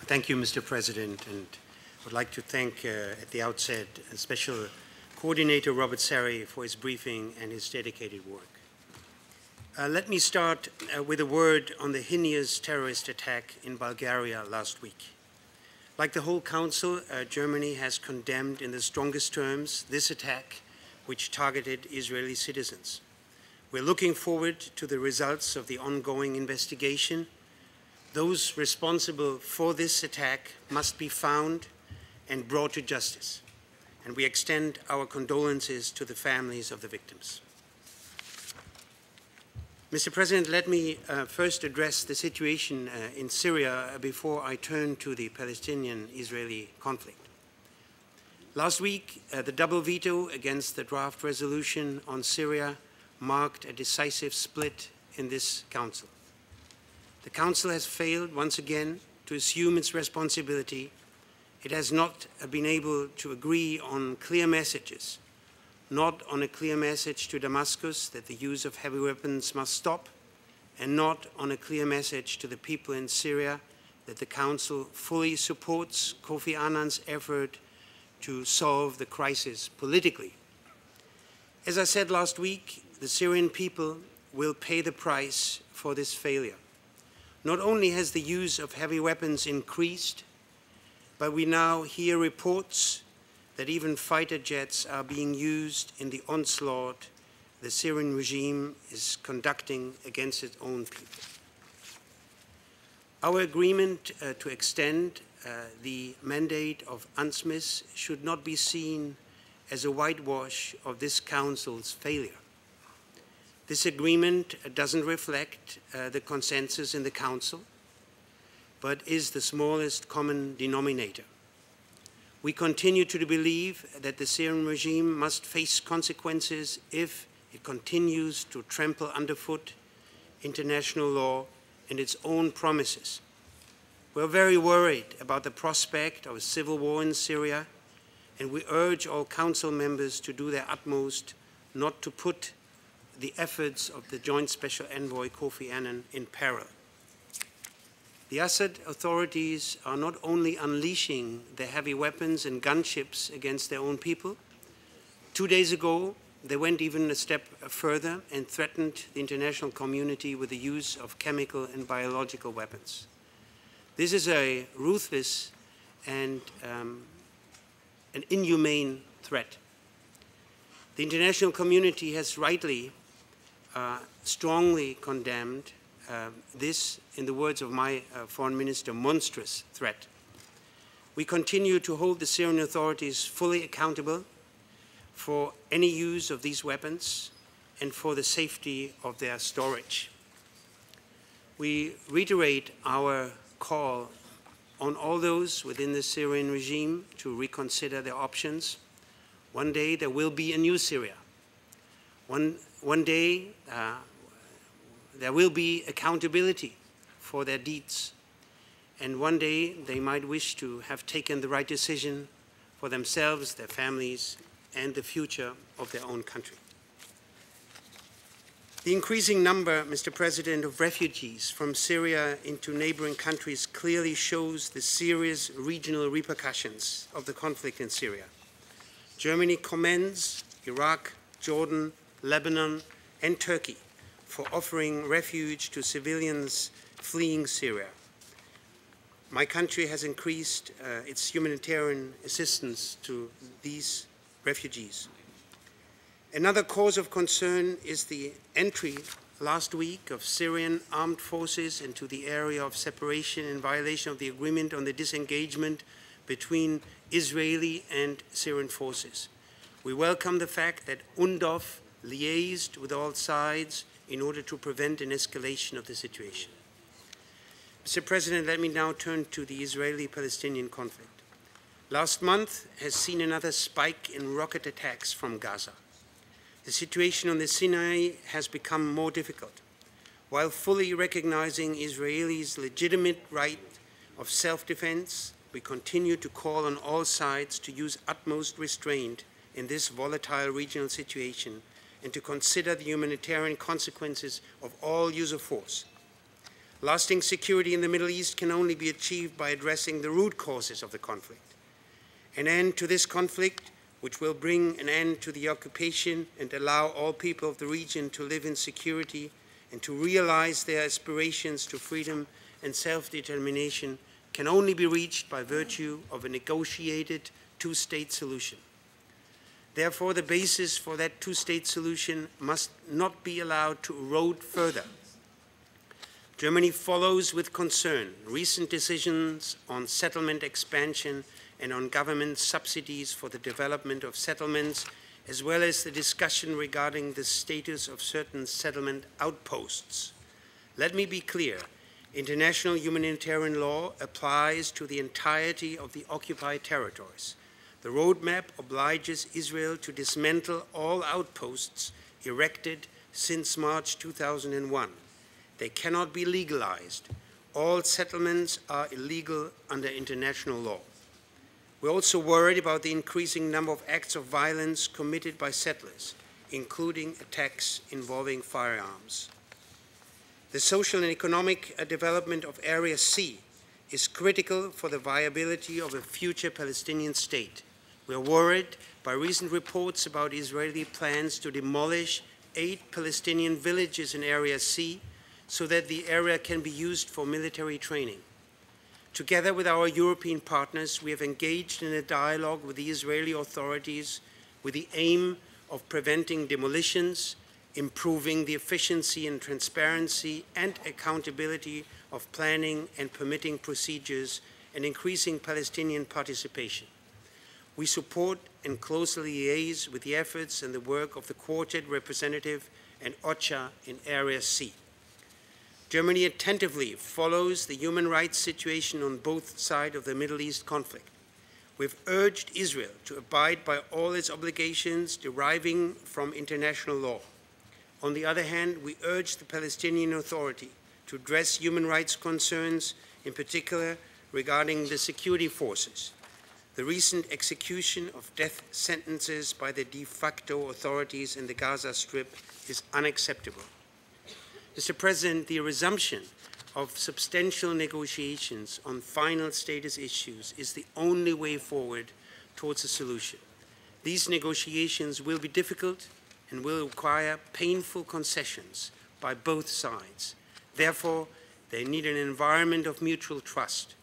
Thank you, Mr. President, and I would like to thank at the outset Special Coordinator Robert Serry for his briefing and his dedicated work. Let me start with a word on the heinous terrorist attack in Bulgaria last week. Like the whole Council, Germany has condemned in the strongest terms this attack, which targeted Israeli citizens. We're looking forward to the results of the ongoing investigation. Those responsible for this attack must be found and brought to justice, and we extend our condolences to the families of the victims. Mr. President, let me first address the situation in Syria before I turn to the Palestinian-Israeli conflict. Last week, the double veto against the draft resolution on Syria marked a decisive split in this Council. The Council has failed once again to assume its responsibility. It has not been able to agree on clear messages, not on a clear message to Damascus that the use of heavy weapons must stop, and not on a clear message to the people in Syria that the Council fully supports Kofi Annan's effort to solve the crisis politically. As I said last week, the Syrian people will pay the price for this failure. Not only has the use of heavy weapons increased, but we now hear reports that even fighter jets are being used in the onslaught the Syrian regime is conducting against its own people. Our agreement to extend the mandate of UNSMIS should not be seen as a whitewash of this Council's failure. This agreement doesn't reflect the consensus in the Council, but is the smallest common denominator. We continue to believe that the Syrian regime must face consequences if it continues to trample underfoot international law and its own promises. We're very worried about the prospect of a civil war in Syria, and we urge all Council members to do their utmost not to put the efforts of the Joint Special Envoy Kofi Annan in peril. The Assad authorities are not only unleashing their heavy weapons and gunships against their own people. 2 days ago, they went even a step further and threatened the international community with the use of chemical and biological weapons. This is a ruthless and an inhumane threat. The international community has rightly strongly condemned this, in the words of my foreign minister, monstrous threat. We continue to hold the Syrian authorities fully accountable for any use of these weapons and for the safety of their storage. We reiterate our call on all those within the Syrian regime to reconsider their options. One day there will be a new Syria. One day there will be accountability for their deeds. And one day they might wish to have taken the right decision for themselves, their families, and the future of their own country. The increasing number, Mr. President, of refugees from Syria into neighboring countries clearly shows the serious regional repercussions of the conflict in Syria. Germany commends Iraq, Jordan, Lebanon, and Turkey for offering refuge to civilians fleeing Syria. My country has increased its humanitarian assistance to these refugees. Another cause of concern is the entry last week of Syrian armed forces into the area of separation in violation of the agreement on the disengagement between Israeli and Syrian forces. We welcome the fact that UNDOF liaised with all sides in order to prevent an escalation of the situation. Mr. President, let me now turn to the Israeli-Palestinian conflict. Last month has seen another spike in rocket attacks from Gaza. The situation on the Sinai has become more difficult. While fully recognizing Israelis' legitimate right of self-defense, we continue to call on all sides to use utmost restraint in this volatile regional situation and to consider the humanitarian consequences of all use of force. Lasting security in the Middle East can only be achieved by addressing the root causes of the conflict. An end to this conflict, which will bring an end to the occupation and allow all people of the region to live in security and to realize their aspirations to freedom and self-determination, can only be reached by virtue of a negotiated two-state solution. Therefore, the basis for that two-state solution must not be allowed to erode further. Germany follows with concern recent decisions on settlement expansion and on government subsidies for the development of settlements, as well as the discussion regarding the status of certain settlement outposts. Let me be clear, international humanitarian law applies to the entirety of the occupied territories. The roadmap obliges Israel to dismantle all outposts erected since March 2001. They cannot be legalized. All settlements are illegal under international law. We're also worried about the increasing number of acts of violence committed by settlers, including attacks involving firearms. The social and economic development of Area C is critical for the viability of a future Palestinian state. We are worried by recent reports about Israeli plans to demolish 8 Palestinian villages in Area C so that the area can be used for military training. Together with our European partners, we have engaged in a dialogue with the Israeli authorities with the aim of preventing demolitions, improving the efficiency and transparency and accountability of planning and permitting procedures, and increasing Palestinian participation. We support and closely liaise with the efforts and the work of the Quartet representative and OCHA in Area C. Germany attentively follows the human rights situation on both sides of the Middle East conflict. We've urged Israel to abide by all its obligations deriving from international law. On the other hand, we urge the Palestinian Authority to address human rights concerns, in particular regarding the security forces. The recent execution of death sentences by the de facto authorities in the Gaza Strip is unacceptable. Mr. President, the resumption of substantial negotiations on final status issues is the only way forward towards a solution. These negotiations will be difficult and will require painful concessions by both sides. Therefore, they need an environment of mutual trust.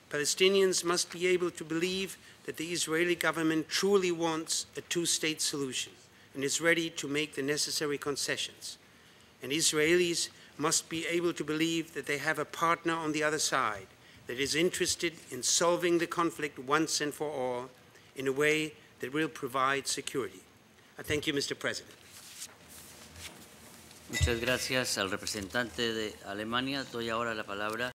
Palestinians must be able to believe that the Israeli government truly wants a two-state solution and is ready to make the necessary concessions. And Israelis must be able to believe that they have a partner on the other side that is interested in solving the conflict once and for all in a way that will provide security. I thank you, Mr. President. Muchas gracias al representante de Alemania. Doy ahora la palabra